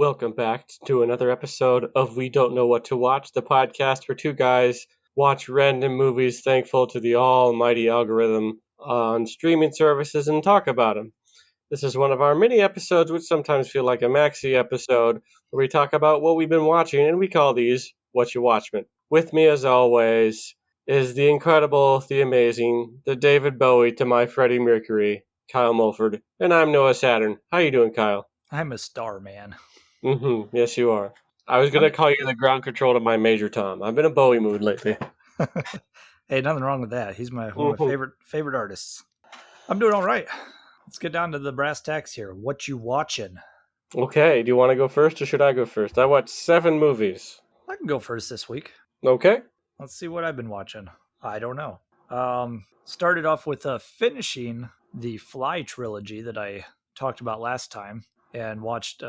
Welcome back to another episode of We Don't Know What to Watch, the podcast where two guys watch random movies thankful to the almighty algorithm on streaming services and talk about them. This is one of our mini episodes, which sometimes feel like a maxi episode, where we talk about what we've been watching, and we call these What-u-watchin. With me, as always, is the incredible, the amazing, the David Bowie to my Freddie Mercury, Kyle Mulford, and I'm Noah Saturn. How you doing, Kyle? I'm a star, man. Yes, you are. I was going to call you the ground control to my Major Tom. I've been in Bowie mood lately. Hey, nothing wrong with that. He's one of my favorite artists. I'm doing all right. Let's get down to the brass tacks here. What you watching? Okay, do you want to go first or should I go first? I watched 7 movies. I can go first this week. Okay. Let's see what I've been watching. I don't know. Started off with finishing the Fly trilogy that I talked about last time and watched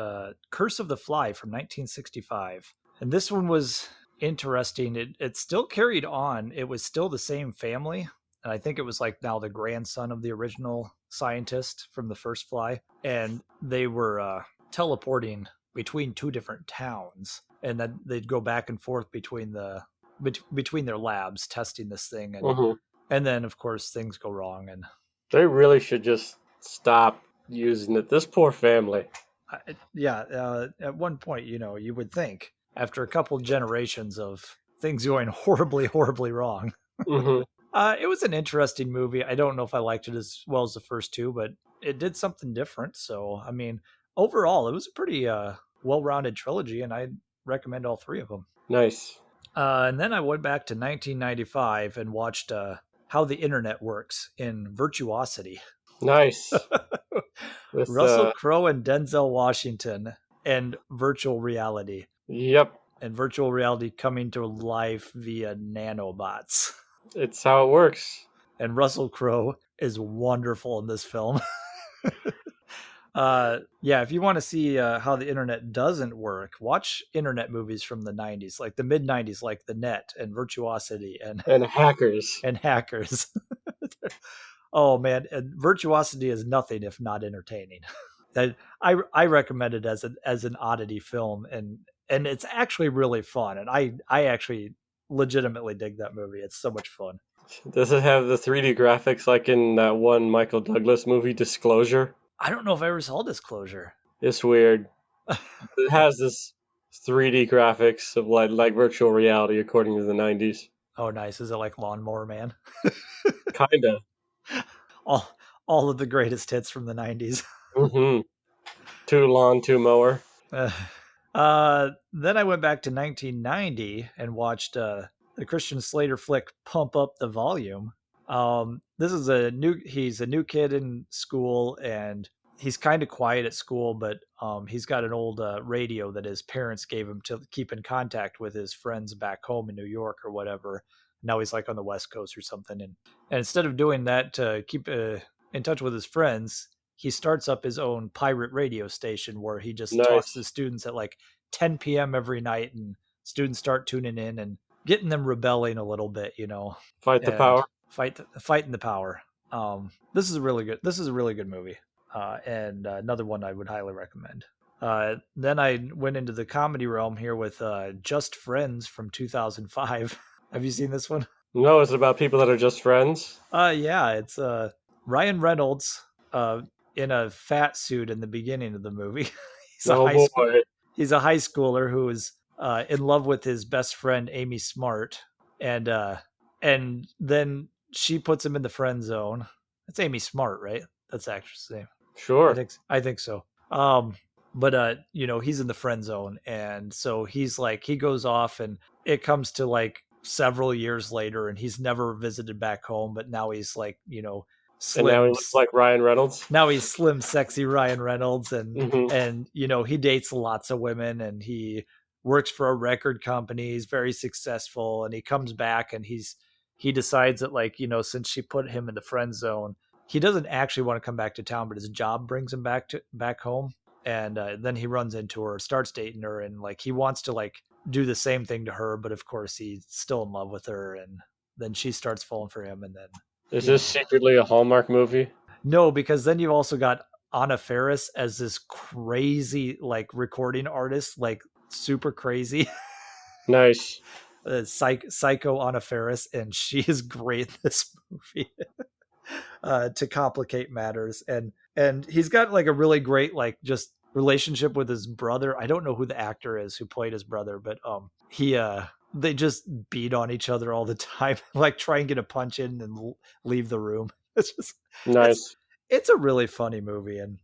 Curse of the Fly from 1965. And this one was interesting. It still carried on. It was still the same family. And I think it was like now the grandson of the original scientist from the first Fly. And they were teleporting between two different towns. And then they'd go back and forth between their labs testing this thing. And then, of course, things go wrong. And they really should just stop using it. This poor family. At one point, you would think after a couple generations of things going horribly, horribly wrong. It was an interesting movie. I don't know if I liked it as well as the first two, but it did something different. So, I mean, overall, it was a pretty well-rounded trilogy, and I'd recommend all 3 of them. Nice. And then I went back to 1995 and watched How the Internet Works in Virtuosity. Nice. With Russell Crowe and Denzel Washington and virtual reality. Yep. And virtual reality coming to life via nanobots. It's how it works. And Russell Crowe is wonderful in this film. If you want to see how the internet doesn't work, watch internet movies from the 90s, like the mid-90s, like The Net and Virtuosity and Hackers. And Hackers. Oh man, Virtuosity is nothing if not entertaining. That I recommend it as an oddity film, and it's actually really fun. And I actually legitimately dig that movie. It's so much fun. Does it have the 3D graphics like in that one Michael Douglas movie, Disclosure? I don't know if I ever saw Disclosure. It's weird. It has this 3D graphics of like virtual reality according to the 90s. Oh, nice. Is it like Lawnmower Man? Kinda. All of the greatest hits from the 90s. Two lawn, two mower. Then I went back to 1990 and watched the Christian Slater flick Pump Up the Volume. This is he's a new kid in school, and he's kind of quiet at school, but he's got an old radio that his parents gave him to keep in contact with his friends back home in New York or whatever. Now he's like on the West Coast or something. And instead of doing that to keep in touch with his friends, he starts up his own pirate radio station where he just talks to students at like 10 p.m. every night, and students start tuning in and getting them rebelling a little bit, Fight the power. Fighting the power. This is a really good movie. And another one I would highly recommend. Then I went into the comedy realm here with Just Friends from 2005. Have you seen this one? No, it's about people that are just friends. It's Ryan Reynolds in a fat suit in the beginning of the movie. He's a high schooler who is in love with his best friend Amy Smart, and then she puts him in the friend zone. That's Amy Smart, right? That's the actress' name. Sure. I think so. But he's in the friend zone, and so he's like, he goes off, and it comes to like several years later, and he's never visited back home, but now he's like, slim, and now he looks like Ryan Reynolds. Now he's slim, sexy Ryan Reynolds, and he dates lots of women, and he works for a record company. He's very successful, and he comes back, and he decides that, like, since she put him in the friend zone, he doesn't actually want to come back to town, but his job brings him back home. And then he runs into her, starts dating her, and like he wants to like do the same thing to her, but of course he's still in love with her, and then she starts falling for him. And then is this secretly a Hallmark movie? No, because then you've also got Anna Faris as this crazy like recording artist, like super crazy. Nice. Psycho Anna Faris, and she is great in this movie. To complicate matters, and he's got like a really great like just relationship with his brother. I don't know who the actor is who played his brother, but he they just beat on each other all the time, like try and get a punch in and leave the room. It's just it's Nice. it's a really funny movie, and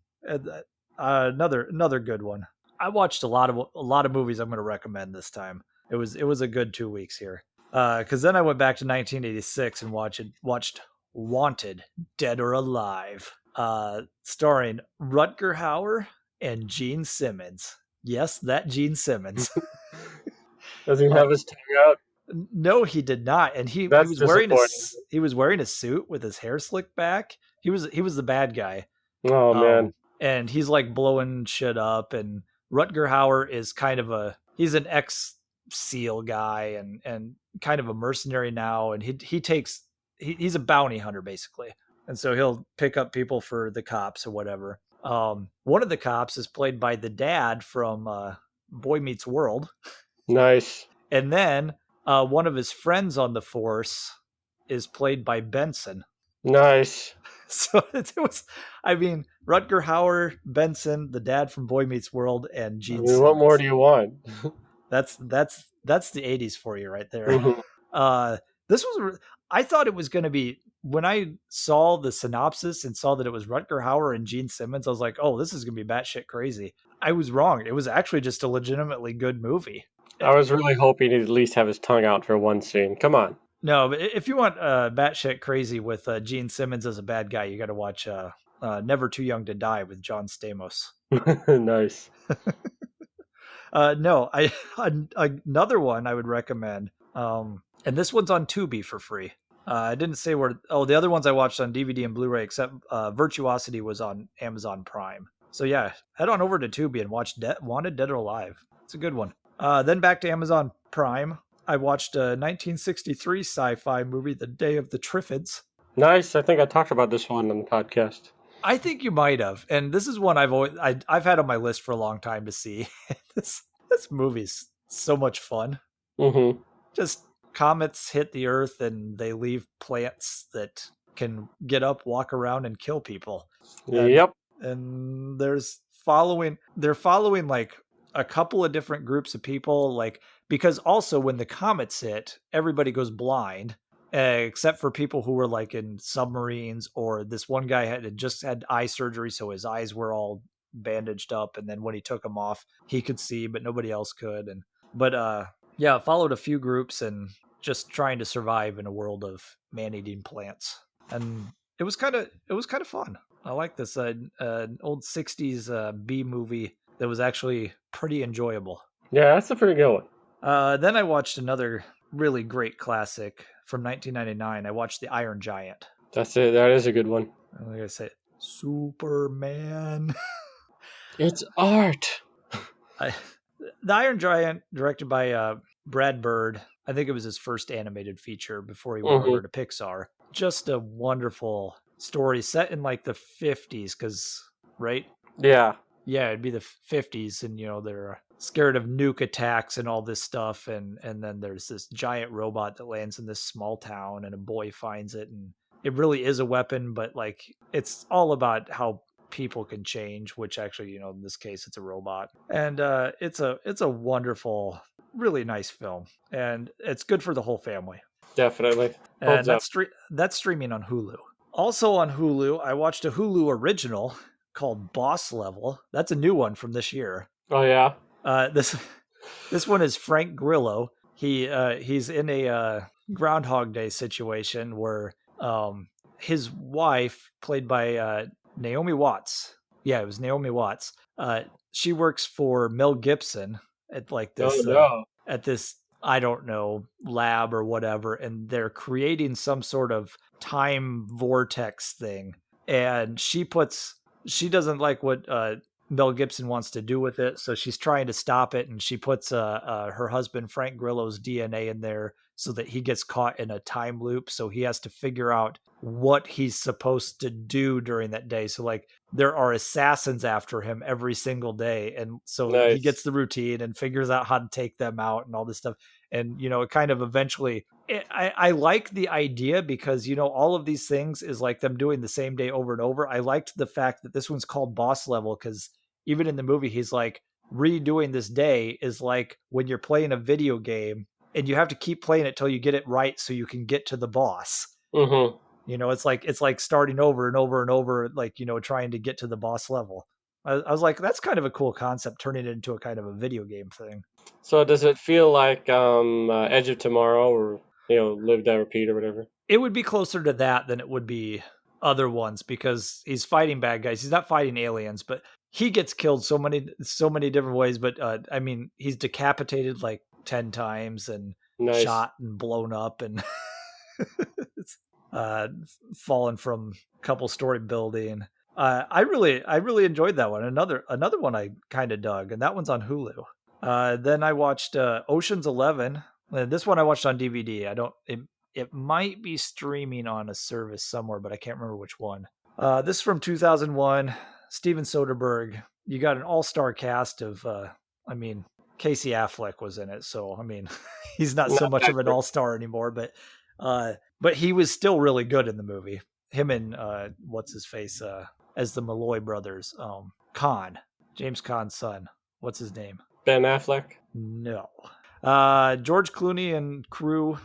another good one. I watched a lot of movies I'm going to recommend this time. It was a good 2 weeks here. Because then I went back to 1986 and watched Wanted, Dead or Alive, starring Rutger Hauer and Gene Simmons. Yes, that Gene Simmons. Does he uh, have his tongue out? no, he did not, and he That's was wearing disappointing. he was wearing a suit with his hair slicked back. He was the bad guy. Oh Um, man. and he's like blowing shit up, and Rutger Hauer is kind of he's an ex SEAL guy and kind of a mercenary now, and he's a bounty hunter basically, and so he'll pick up people for the cops or whatever. One of the cops is played by the dad from Boy Meets World, Nice. and then one of his friends on the force is played by Benson. Nice. So it was, I mean, Rutger Hauer, Benson, the dad from Boy Meets World, and I Gene mean, what more Simmons. do you want? That's the '80s for you right there. Mhm. This was, I thought it was going to be, when I saw the synopsis and saw that it was Rutger Hauer and Gene Simmons, I was like, oh, this is going to be batshit crazy. I was wrong. It was actually just a legitimately good movie. I was really hoping he'd at least have his tongue out for one scene. Come on. No, but if you want batshit crazy with Gene Simmons as a bad guy, you got to watch Never Too Young to Die with John Stamos. Nice. No, another one I would recommend, and this one's on Tubi for free. I didn't say where. Oh, the other ones I watched on DVD and Blu-ray, except Virtuosity was on Amazon Prime. So yeah, head on over to Tubi and watch Wanted, Dead or Alive. It's a good one. Then back to Amazon Prime. I watched a 1963 sci-fi movie, The Day of the Triffids. Nice. I think I talked about this one on the podcast. I think you might have, and this is one I've had on my list for a long time to see. This movie's so much fun. Mm-hmm. Just comets hit the Earth and they leave plants that can get up, walk around, and kill people. And Yep. they're following like a couple of different groups of people, like, because also when the comets hit, everybody goes blind, except for people who were like in submarines, or this one guy had just had eye surgery, so his eyes were all bandaged up, and then when he took them off, he could see, but nobody else could. And but yeah, it followed a few groups and just trying to survive in a world of man-eating plants, and it was kind of fun. I like this an old '60s B movie that was actually pretty enjoyable. Yeah, that's a pretty good one. Then I watched another really great classic from 1999. I watched The Iron Giant. That's it. That is a good one. I'm gonna say Superman. It's art. I, the Iron Giant, directed by Brad Bird. I think it was his first animated feature before he went Mm-hmm. over to Pixar. Just a wonderful story set in like the 50s, because, right? Yeah. Yeah, it'd be the 50s, and they're scared of nuke attacks and all this stuff, and then there's this giant robot that lands in this small town, and a boy finds it, and it really is a weapon, but like it's all about how people can change, which actually, in this case it's a robot. And it's a wonderful, really nice film, and it's good for the whole family. Definitely. And Holds up. that's streaming on Hulu. Also on Hulu, I watched a Hulu original called Boss Level. That's a new one from this year. Oh yeah. This one is Frank Grillo. He's in a Groundhog Day situation where his wife, played by Naomi Watts. Yeah, it was Naomi Watts. She works for Mel Gibson at like Oh this no. at this, I don't know, lab or whatever, and they're creating some sort of time vortex thing. And she doesn't like what Mel Gibson wants to do with it. So she's trying to stop it, and she puts her husband Frank Grillo's DNA in there so that he gets caught in a time loop. So he has to figure out what he's supposed to do during that day. So like there are assassins after him every single day, and so he Nice. gets the routine and figures out how to take them out and all this stuff. And it kind of eventually I like the idea because all of these things is like them doing the same day over and over. I liked the fact that this one's called boss level because even in the movie he's like redoing this day is like when you're playing a video game and you have to keep playing it till you get it right so you can get to the boss. Mm-hmm. It's like starting over and over and over, like trying to get to the boss level. I was like, that's kind of a cool concept, turning it into a kind of a video game thing. So does it feel like Edge of Tomorrow, or Live Die Repeat or whatever? It would be closer to that than it would be other ones because he's fighting bad guys. He's not fighting aliens, but he gets killed so many different ways. But I mean, he's decapitated like 10 times and Nice. shot and blown up and uh, fallen from a couple story building. I really enjoyed that one. Another one I kind of dug, and that one's on Hulu. Then I watched Ocean's 11. This one I watched on DVD. I don't. It might be streaming on a service somewhere, but I can't remember which one. This is from 2001. Steven Soderbergh. You got an all-star cast of. I mean, Casey Affleck was in it, so I mean, he's not so Not much that of an great. all-star anymore, but he was still really good in the movie. Him and what's his face as the Malloy brothers. Khan, James Kahn's son. What's his name? Ben Affleck. No. George Clooney and crew.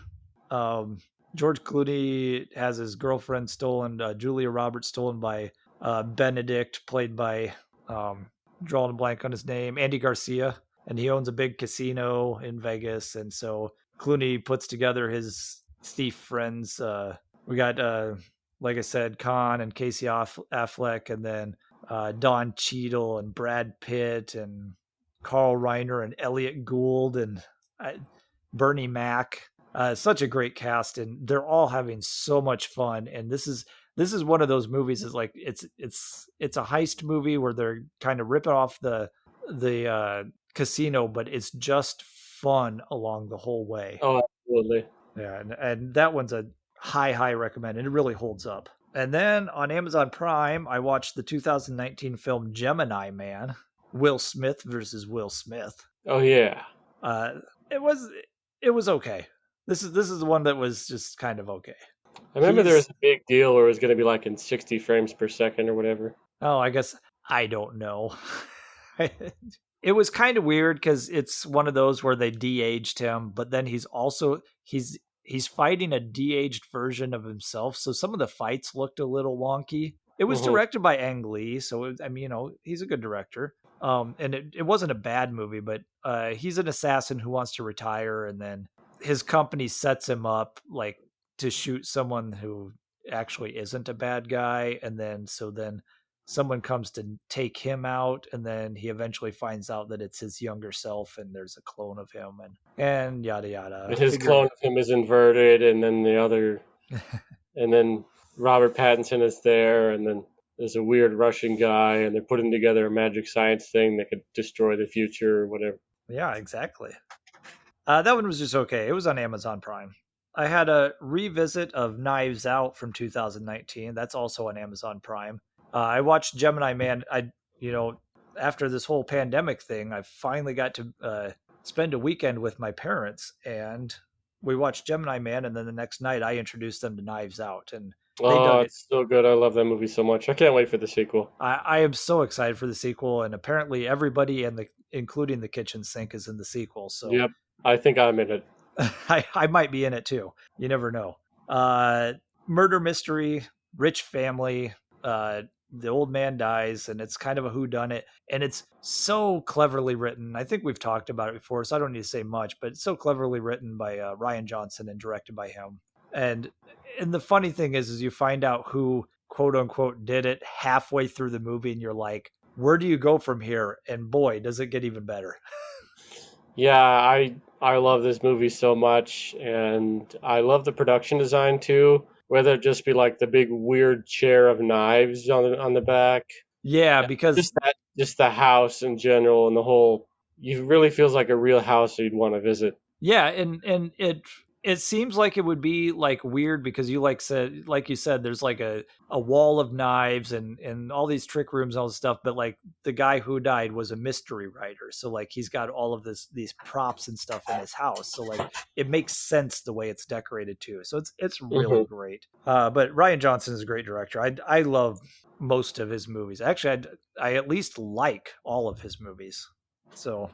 Um, George Clooney has his girlfriend stolen, Julia Roberts stolen by Benedict, played by drawing a blank on his name, Andy Garcia, and he owns a big casino in Vegas, and so Clooney puts together his thief friends. We got, like I said, Khan and Casey Affleck, and then Don Cheadle and Brad Pitt and Carl Reiner and Elliot Gould and Bernie Mac. Such a great cast, and they're all having so much fun. And this is one of those movies. Is like it's a heist movie where they're kind of ripping off the casino, but it's just fun along the whole way. Oh, absolutely. Yeah, and that one's a high recommend, and it really holds up. And then on Amazon Prime, I watched the 2019 film Gemini Man, Will Smith versus Will Smith. Oh yeah. Uh, it was okay. This is the one that was just kind of okay. I remember there He's was a big deal where it was going to be like in 60 frames per second or whatever. I guess I don't know. It was kind of weird because it's one of those where they de-aged him, but then he's fighting a de-aged version of himself. So some of the fights looked a little wonky. It was Hmm. directed by Ang Lee, so I mean, he's a good director. And it wasn't a bad movie, but he's an assassin who wants to retire, and then his company sets him up like to shoot someone who actually isn't a bad guy, and then someone comes to take him out, and then he eventually finds out that it's his younger self and there's a clone of him and yada yada And his clone of him is inverted, and then and then Robert Pattinson is there, and then there's a weird Russian guy, and they're putting together a magic science thing that could destroy the future or whatever. Yeah, exactly. That one was just okay. It was on Amazon Prime. I had a revisit of Knives Out from 2019. That's also on Amazon Prime. I watched Gemini Man. After this whole pandemic thing, I finally got to spend a weekend with my parents, and we watched Gemini Man. And then the next night, I introduced them to Knives Out, and they Oh, dug it. it's so good. I love that movie so much. I can't wait for the sequel. I am so excited for the sequel, and apparently everybody including the kitchen sink is in the sequel. So Yep. I think I'm in it. I might be in it too. You never know. Uh, Murder mystery, rich family. The old man dies, and it's kind of a whodunit, and it's so cleverly written. I think we've talked about it before, so I don't need to say much. But it's so cleverly written by Ryan Johnson and directed by him. And and the funny thing is you find out who quote unquote did it halfway through the movie, and you're like, where do you go from here? And boy, does it get even better. Yeah, I love this movie so much, and I love the production design too. Whether it just be like the big weird chair of knives on the back, Yeah, yeah, because just that. just the house in general and the whole. It really feels like a real house you'd want to visit. Yeah, and it seems like it would be like weird because you said there's like a wall of knives and all these trick rooms and all this stuff, but like the guy who died was a mystery writer, so like he's got all of these props and stuff in his house, so like it makes sense the way it's decorated too. So it's really Hmm. great. But Ryan Johnson is a great director. I love most of his movies. Actually, I at least like all of his movies. So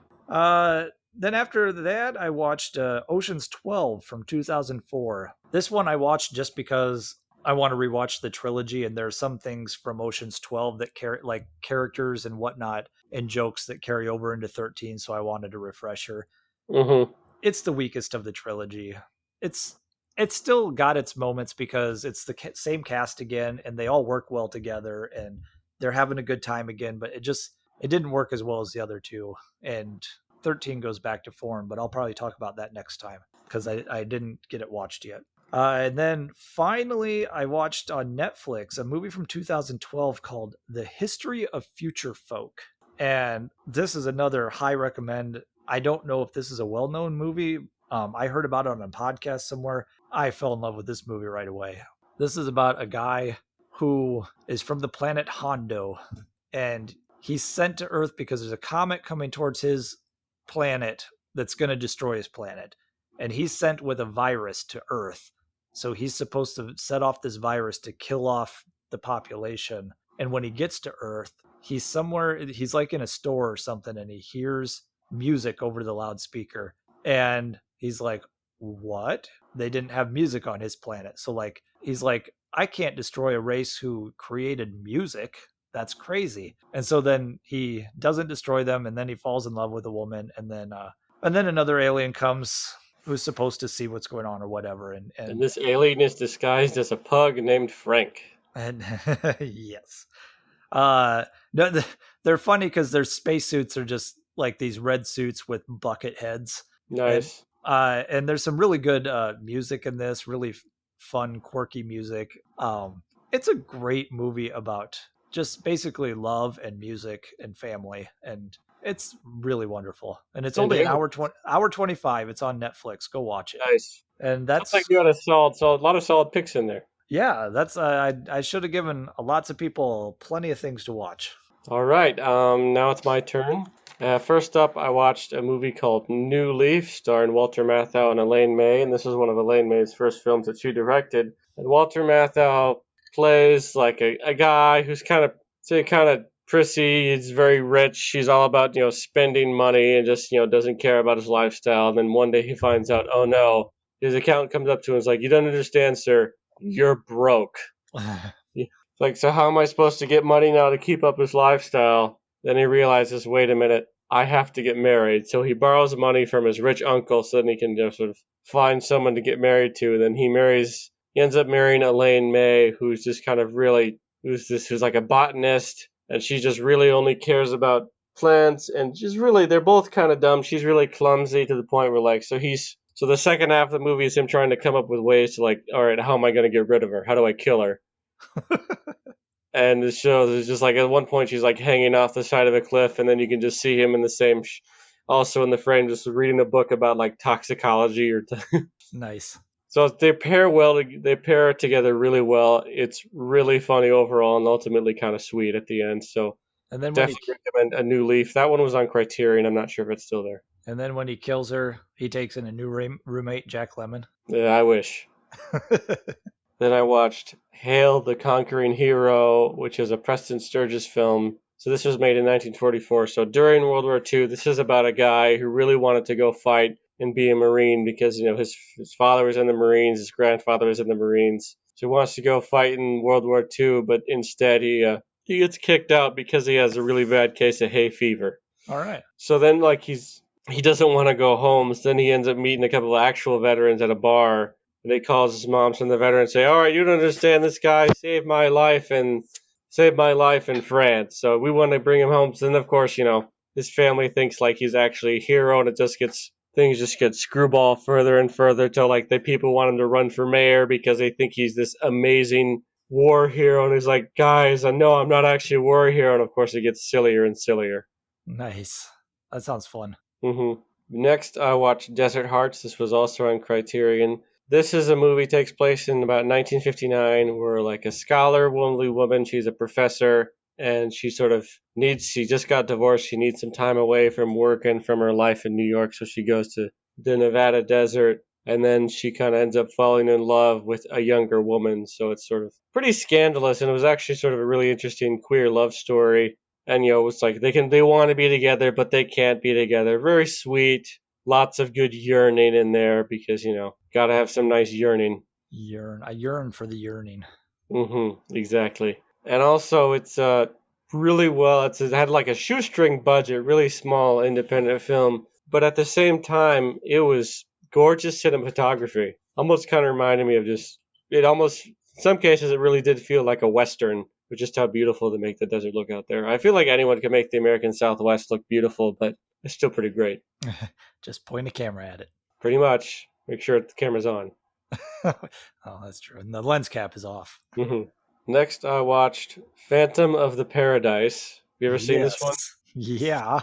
then after that, I watched Ocean's 12 from 2004. This one I watched just because I want to rewatch the trilogy, and there are some things from Ocean's 12 that carry like characters and whatnot and jokes that carry over into 13. So I wanted a refresher. Hmm. It's the weakest of the trilogy. It's it's still got its moments because it's the same cast again, and they all work well together, and they're having a good time again. But it didn't work as well as the other two, and 13 goes back to form. But I'll probably talk about that next time because I didn't get it watched yet. And then finally, I watched on Netflix a movie from 2012 called The History of Future Folk. And this is another high recommend. I don't know if this is a well known movie. I heard about it on a podcast somewhere. I fell in love with this movie right away. This is about a guy who is from the planet Hondo, and he's sent to Earth because there's a comet coming towards his planet that's going to destroy his planet. And he's sent with a virus to Earth. So he's supposed to set off this virus to kill off the population. And when he gets to Earth, he's like in a store or something, and he hears music over the loudspeaker. And he's like, what? They didn't have music on his planet. So like he's like, I can't destroy a race who created music. That's crazy. And so then he doesn't destroy them, and then he falls in love with a woman, and then another alien comes who's supposed to see what's going on or whatever, and And and this alien is disguised as a pug named Frank. and yes. No, they're funny because their spacesuits are just like these red suits with bucket heads, and Nice. and there's some really good music in this, really fun, quirky music. It's a great movie about just basically love and music and family, and it's really wonderful. And it's And only an hey, hour 25. It's on Netflix. Go watch it. nice. And Sounds like that's you got a solid, a lot of solid picks in there. yeah, that's I should have given lots of people plenty of things to watch. All right, now it's my turn. First up, I watched a movie called New Leaf, starring Walter Matthau and Elaine May, and this is one of Elaine May's first films that she directed. And Walter Matthau plays like a guy who's kind of prissy. He's very rich. He's all about spending money and just doesn't care about his lifestyle. And then one day he finds out, oh no, his accountant comes up to him and is like, "You don't understand, sir. You're broke." It's like, so how am I supposed to get money now to keep up his lifestyle? Then he realizes, wait a minute, I have to get married. So he borrows money from his rich uncle so then he can just sort of find someone to get married to. Then he ends up marrying Elaine May, who's just kind of really, who's like a botanist, and she just really only cares about plants. And she's really, they're both kind of dumb. She's really clumsy to the point where, like, so the second half of the movie is him trying to come up with ways to, like, all right, how am I going to get rid of her? How do I kill her? And the show is just like at one point she's like hanging off the side of a cliff, and then you can just see him in the same, also in the frame, just reading a book about like toxicology Nice. so they pair well. They pair together really well. It's really funny overall, and ultimately kind of sweet at the end. So And then when he definitely recommend A New Leaf. That one was on Criterion. I'm not sure if it's still there. and then when he kills her, he takes in a new roommate, Jack Lemon. Yeah, I wish. Then I watched Hail the Conquering Hero, which is a Preston Sturges film. So this was made in 1944. So during World War II, this is about a guy who really wanted to go fight and be a Marine because his father was in the Marines, his grandfather was in the Marines. So he wants to go fight in World War II, but instead he gets kicked out because he has a really bad case of hay fever. All right. So then like he doesn't want to go home. So then he ends up meeting a couple of actual veterans at a bar, and he calls his mom from the veterans and say, "All right, you don't understand. This guy saved my life in France. So we want to bring him home." So then, of course, his family thinks like he's actually a hero, and things just get screwball further and further till like the people want him to run for mayor because they think he's this amazing war hero, and he's like, guys, I know I'm not actually a war hero, and of course it gets sillier and sillier. Nice. That sounds fun. Next, I watched Desert Hearts. This was also on Criterion. This is a movie takes place in about 1959, where like a scholar, woman, she's a professor, and she just got divorced. She needs some time away from work and from her life in New York, so she goes to the Nevada desert, and then she kind of ends up falling in love with a younger woman. So it's sort of pretty scandalous, and it was actually sort of a really interesting queer love story. And it's like they want to be together, but they can't be together. Very sweet. Lots of good yearning in there because gotta have some nice yearning. I yearn for the yearning. Exactly. And also, it's really well. It had like a shoestring budget, really small independent film, but at the same time, it was gorgeous cinematography. Almost kind of reminded me of just. It almost, in some cases, it really did feel like a western, with just how beautiful they make the desert look out there. I feel like anyone can make the American Southwest look beautiful, but it's still pretty great. Just point a camera at it. Pretty much. Make sure the camera's on. Oh, that's true. And the lens cap is off. hmm Next, I watched Phantom of the Paradise. Have you ever seen this one? Yes. Yeah.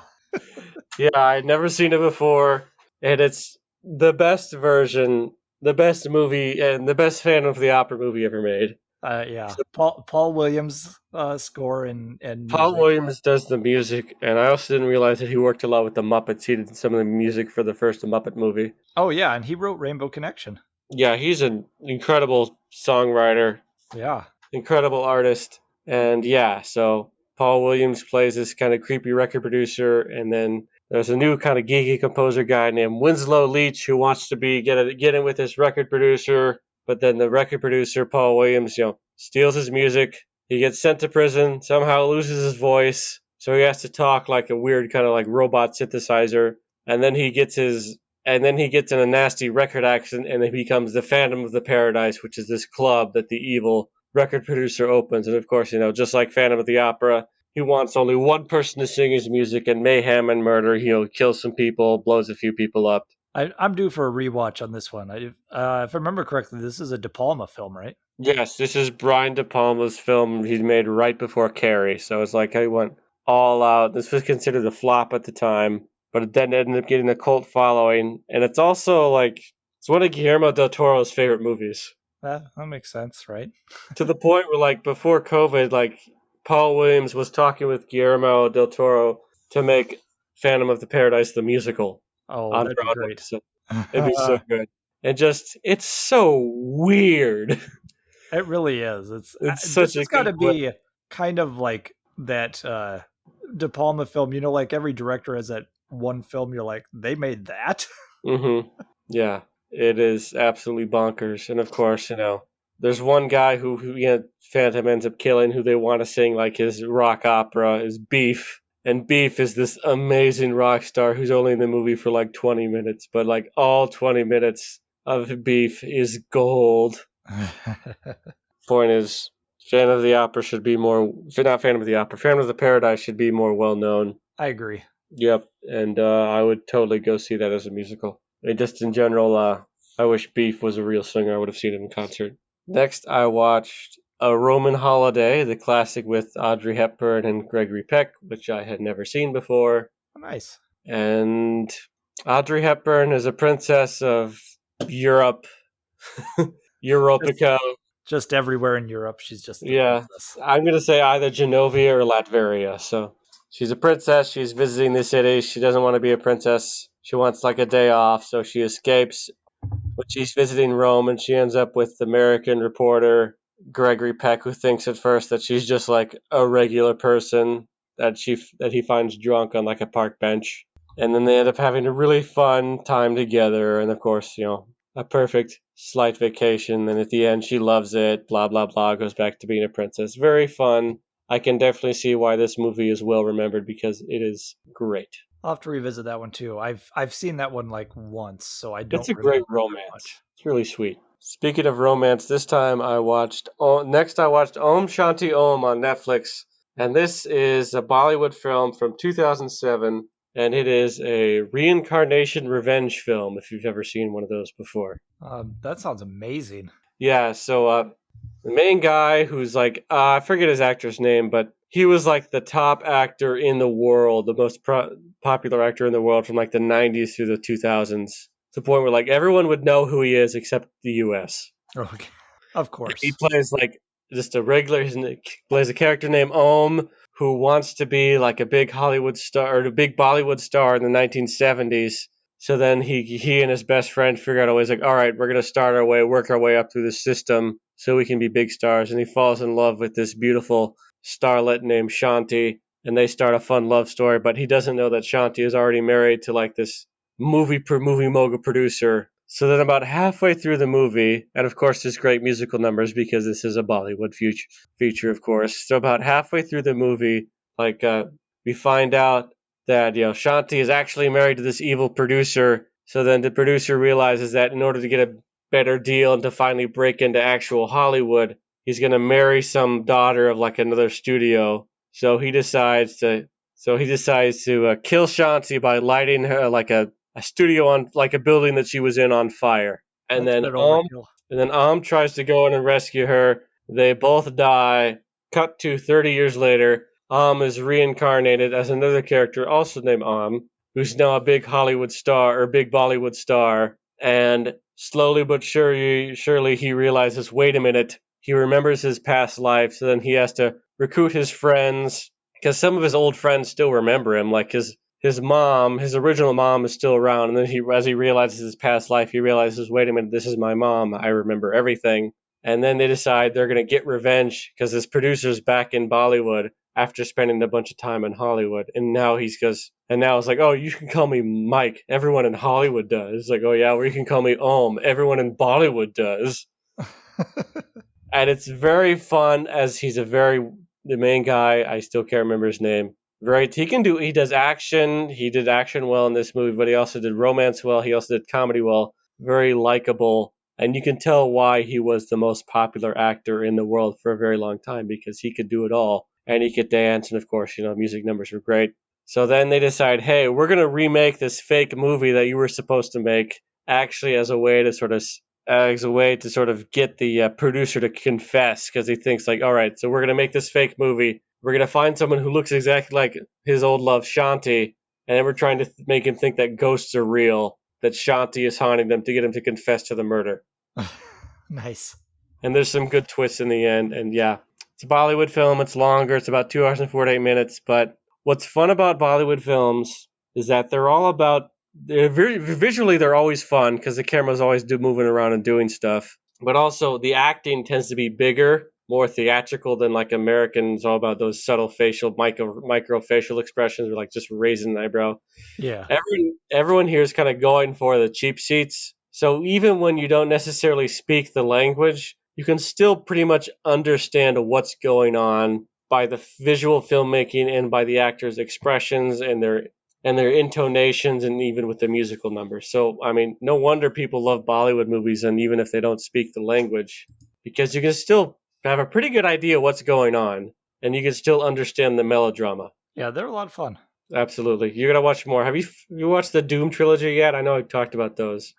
Yeah, I'd never seen it before, and it's the best version, the best movie, and the best Phantom of the Opera movie ever made. Yeah. Paul Williams score and Paul music. Williams does the music, and I also didn't realize that he worked a lot with the Muppets. He did some of the music for the first Muppet movie. Oh yeah, and he wrote Rainbow Connection. Yeah, he's an incredible songwriter, Yeah. incredible artist. And yeah, so Paul Williams plays this kind of creepy record producer, and then there's a new kind of geeky composer guy named Winslow Leach who wants to get in with this record producer, but then the record producer Paul Williams, steals his music. He gets sent to prison, somehow loses his voice, so he has to talk like a weird kind of like robot synthesizer, and then he gets in a nasty record accident, and he becomes the Phantom of the Paradise, which is this club that the evil record producer opens. And of course, just like Phantom of the Opera, he wants only one person to sing his music, and mayhem and murder. He'll kill some people, blows a few people up. I'm due for a rewatch on this one. If I remember correctly, this is a De Palma film, right? Yes, this is Brian De Palma's film he made right before Carrie, so it's like he went all out. This was considered a flop at the time, but it then ended up getting a cult following, and it's also like it's one of Guillermo del Toro's favorite movies. That makes sense, right? To the point where like before COVID, like Paul Williams was talking with Guillermo del Toro to make Phantom of the Paradise the musical Oh, on that'd be Broadway. great. So it'd be so good. And just it's so weird. It really is. It's It's this such a has got good to way. be kind of like that De Palma film. Like every director has that one film. You're like, they made that. Yeah, it is absolutely bonkers. And of course, there's one guy who Phantom ends up killing, who they want to sing like his rock opera is Beef. And Beef is this amazing rock star who's only in the movie for like 20 minutes, but like all 20 minutes of Beef is gold. Point is, Phantom of the Opera should be more, not Phantom of the Opera, Phantom of the Paradise should be more well known. I agree. Yep, and I would totally go see that as a musical. And just in general, I wish Beef was a real singer. I would have seen him in concert. Next, I watched A Roman Holiday, the classic with Audrey Hepburn and Gregory Peck, which I had never seen before. Oh, nice. And Audrey Hepburn is a princess of Europe, Just, Europica. just everywhere in Europe, she's just the Yeah, princess. I'm gonna say either Genovia or Latveria. So she's a princess. She's visiting the city. She doesn't want to be a princess. She wants like a day off, so she escapes. But she's visiting Rome, and she ends up with the American reporter Gregory Peck, who thinks at first that she's just like a regular person that he finds drunk on like a park bench. And then they end up having a really fun time together. And of course, a perfect slight vacation. And at the end, she loves it. Blah blah blah. Goes back to being a princess. Very fun. I can definitely see why this movie is well remembered because it is great. I'll have to revisit that one too. I've seen that one like once, so I It's don't a great remember it that romance. much. It's really sweet. Speaking of romance, this time I watched. Next, I watched Om Shanti Om on Netflix, and this is a Bollywood film from 2007, and it is a reincarnation revenge film. If you've ever seen one of those before, That sounds amazing. yeah. So The main guy who's like, I forget his actor's name, but he was like the top actor in the world, the most popular actor in the world from like the 90s through the 2000s. To the point where like everyone would know who he is except the US. Okay. Of He course. plays like just a regular. He plays a character named Om who wants to be like a big Hollywood star or a big Bollywood star in the 1970s. So then he and his best friend figure out a way. He's like, all right, we're gonna start our way, work our way up through the system so we can be big stars. And he falls in love with this beautiful starlet named Shanti, and they start a fun love story. But he doesn't know that Shanti is already married to like this movie mogul producer. So then, about halfway through the movie, and of course, there's great musical numbers because this is a Bollywood feature, of course. So about halfway through the movie, like we find out that Shanti is actually married to this evil producer. So then the producer realizes that in order to get a better deal and to finally break into actual Hollywood, he's gonna marry some daughter of like another studio. So he decides to kill Shanti by lighting her like a studio on like a building that she was in on fire. And That's a then bit overkill. Tries to go in and rescue her. They both die. Cut to 30 years later. Is reincarnated as another character also named who's now a big Hollywood star or big Bollywood star. And slowly but surely he realizes, wait a minute, he remembers his past life, so then he has to recruit his friends because some of his old friends still remember him, like his mom, his original mom, is still around, and then as he realizes his past life, he realizes, wait a minute, this is my mom. I remember everything. And then they decide they're going to get revenge because this producer's back in Bollywood after spending a bunch of time in Hollywood, and now it's like, oh, you can call me Mike. Everyone in Hollywood does. It's like, oh yeah, or you can call me Om. Everyone in Bollywood does. And it's very fun as the main guy. I still can't remember his name. Right, he does action. He did action well in this movie, but he also did romance well. He also did comedy well. Very likable, and you can tell why he was the most popular actor in the world for a very long time because he could do it all, and he could dance, and of course, music numbers were great. So then they decide, hey, we're gonna remake this fake movie that you were supposed to make, actually as a way to sort of get the producer to confess because he thinks like, all right, so we're gonna make this fake movie. We're gonna find someone who looks exactly like his old love Shanti, and then we're trying to make him think that ghosts are real, that Shanti is haunting them to get him to confess to the murder. Nice. And there's some good twists in the end. And yeah, it's a Bollywood film. It's longer. It's about 2 hours and 48 minutes. But what's fun about Bollywood films is that visually they're always fun because the camera's always moving around and doing stuff. But also the acting tends to be bigger, more theatrical than like Americans, all about those subtle micro facial expressions, or like just raising an eyebrow. Yeah. Everyone here is kind of going for the cheap seats. So even when you don't necessarily speak the language, you can still pretty much understand what's going on by the visual filmmaking and by the actors' expressions and their intonations and even with the musical numbers. So I mean, no wonder people love Bollywood movies, and even if they don't speak the language, because you can still have a pretty good idea what's going on, and you can still understand the melodrama. Yeah, they're a lot of fun. Absolutely. You're gonna watch more. Have you watched the Doom trilogy yet? I know I talked about those.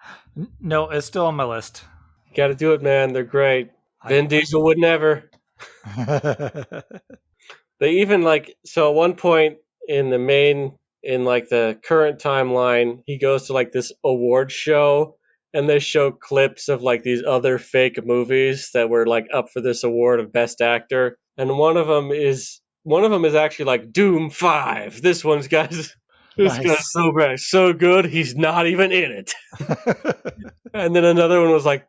No, it's still on my list. You gotta do it, man. They're great. I Vin Diesel would never. They even at one point in like the current timeline, he goes to like this award show and they show clips of like these other fake movies that were like up for this award of best actor. And one of them is actually like Doom 5. This guy's Nice. so great, so good, he's not even in it. And then another one was like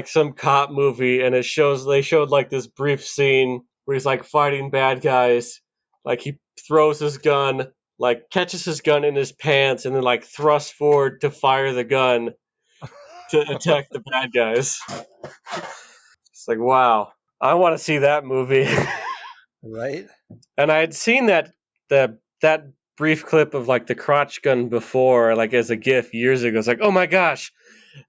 some cop movie, and they showed like this brief scene where he's like fighting bad guys. Like he throws his gun, like catches his gun in his pants, and then like thrusts forward to fire the gun to attack the bad guys. It's like, wow, I want to see that movie. Right? And I had seen that brief clip of like the crotch gun before, like as a GIF years ago. It's like, oh my gosh,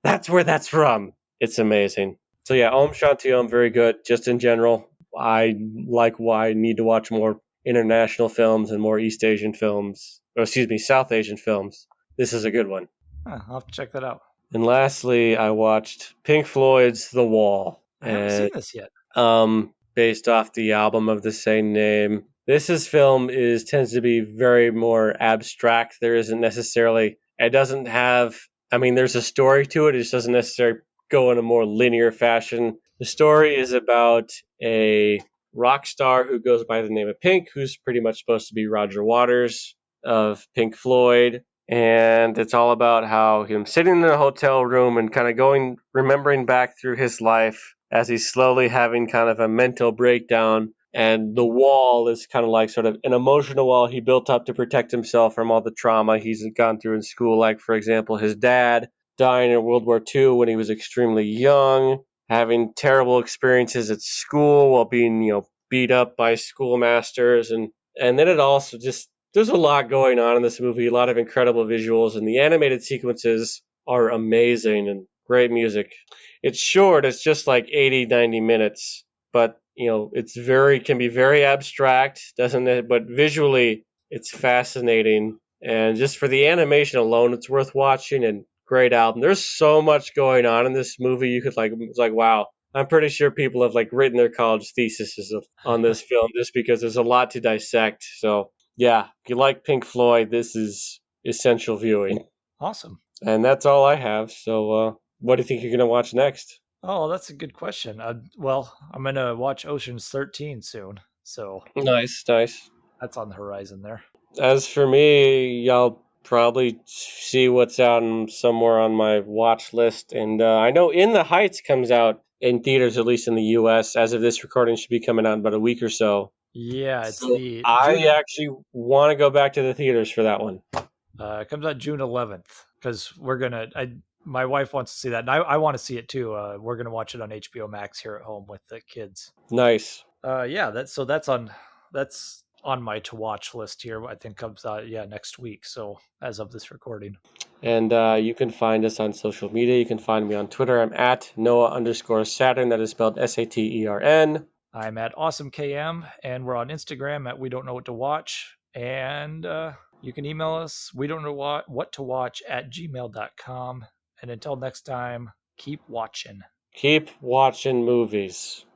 that's where that's from. It's amazing. So yeah, Om Shanti Om, very good. Just in general, I like why I need to watch more international films and more East Asian films, or excuse me, South Asian films. This is a good one. Huh, I'll have to check that out. And lastly, I watched Pink Floyd's The Wall, I haven't and seen this yet. based off the album of the same name. This film is tends to be very more abstract. There isn't necessarily it doesn't have I mean there's a story to it, it just doesn't necessarily go in a more linear fashion. The story is about a rock star who goes by the name of Pink, who's pretty much supposed to be Roger Waters of Pink Floyd. And it's all about how him sitting in a hotel room and kind of remembering back through his life as he's slowly having kind of a mental breakdown. And the wall is kind of like sort of an emotional wall he built up to protect himself from all the trauma he's gone through in school. Like, for example, his dad dying in World War II when he was extremely young, having terrible experiences at school while being, beat up by schoolmasters. And then it also just there's a lot going on in this movie, a lot of incredible visuals, and the animated sequences are amazing and great music. It's short, it's just like 80, 90 minutes, but it's can be very abstract, doesn't it? But visually, it's fascinating. And just for the animation alone, it's worth watching and great album. There's so much going on in this movie. You could it's like, wow. I'm pretty sure people have like written their college theses on this film just because there's a lot to dissect. So yeah, if you like Pink Floyd, this is essential viewing. Awesome. And that's all I have. So, what do you think you're going to watch next? Oh, that's a good question. Well, I'm gonna watch Ocean's 13 soon, so Nice, nice. that's on the horizon there. As for me, I'll probably see what's out somewhere on my watch list. And I know In the Heights comes out in theaters, at least in the U.S. As of this recording, should be coming out in about a week or so. Yeah, it's So the I June. actually want to go back to the theaters for that one. It comes out June 11th because we're gonna. My wife wants to see that, and I want to see it too. We're gonna watch it on HBO Max here at home with the kids. Nice. Yeah, that's on my to watch list here. I think comes out next week. So as of this recording, And you can find us on social media. You can find me on Twitter. I'm at Noah_Saturn. That is spelled Satern. I'm at AwesomeKM, and we're on Instagram at We Don't Know What to Watch, and you can email us. We don't know what to watch at gmail.com. And until next time, keep watching. Keep watching movies.